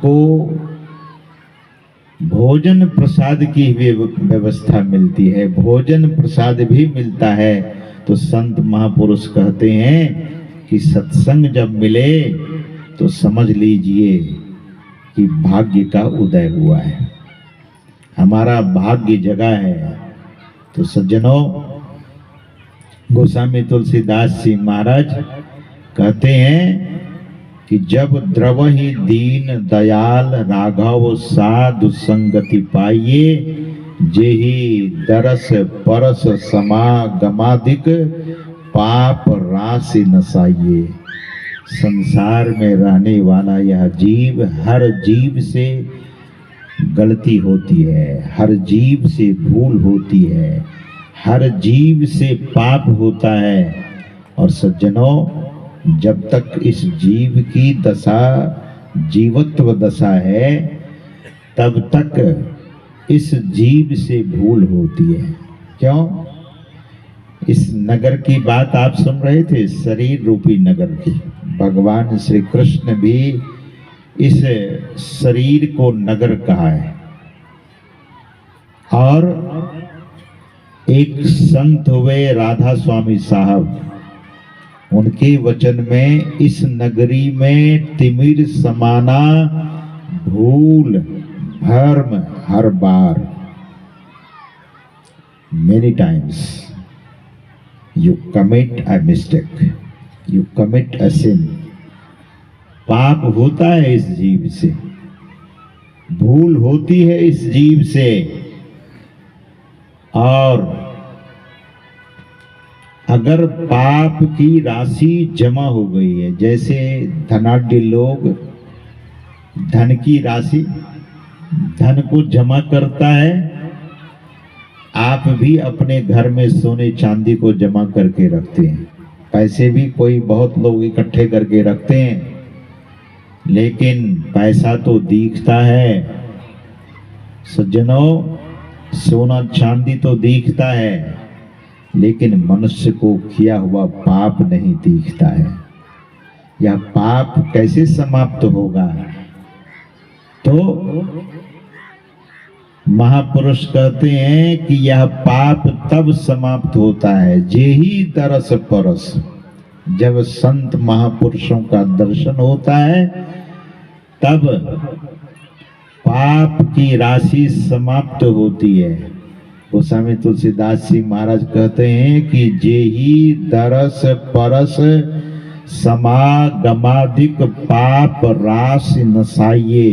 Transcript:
को भोजन प्रसाद की व्यवस्था मिलती है, भोजन प्रसाद भी मिलता है। तो संत महापुरुष कहते हैं कि सत्संग जब मिले तो समझ लीजिए कि भाग्य का उदय हुआ है, हमारा भाग्य जगा है। तो सज्जनों, गोस्वामी तुलसीदास जी महाराज कहते हैं कि जब द्रवहि दीन दयाल राघव साधु संगति पाइये, जेहि दरस परस समागमादिक पाप राशि नसाइये। संसार में रहने वाला यह जीव, हर जीव से गलती होती है, हर जीव से भूल होती है, हर जीव से पाप होता है। और सज्जनों, जब तक इस जीव की दशा जीवत्व दशा है, तब तक इस जीव से भूल होती है। क्यों? इस नगर की बात आप सुन रहे थे, शरीर रूपी नगर की। भगवान श्री कृष्ण भी इस शरीर को नगर कहा है। और एक संत हुए राधा स्वामी साहब, उनके वचन में इस नगरी में तिमिर समाना भूल भर्म हर बार। Many times you commit a mistake, you commit a sin. पाप होता है इस जीव से, भूल होती है इस जीव से। और अगर पाप की राशि जमा हो गई है, जैसे धनाढ्य लोग धन की राशि, धन को जमा करता है, आप भी अपने घर में सोने चांदी को जमा करके रखते हैं। पैसे भी कोई बहुत लोग इकट्ठे करके रखते हैं, लेकिन पैसा तो दिखता है। सज्जनों, सोना चांदी तो दिखता है, लेकिन मनुष्य को किया हुआ पाप नहीं दिखता है। यह पाप कैसे समाप्त होगा? तो महापुरुष कहते हैं कि यह पाप तब समाप्त होता है जेहि दरस परस। जब संत महापुरुषों का दर्शन होता है, तब पाप की राशि समाप्त होती है। गोस्वामी तुलसीदास जी महाराज कहते हैं कि जेहि दरस परस समागमादिक पाप राशि नसाइये।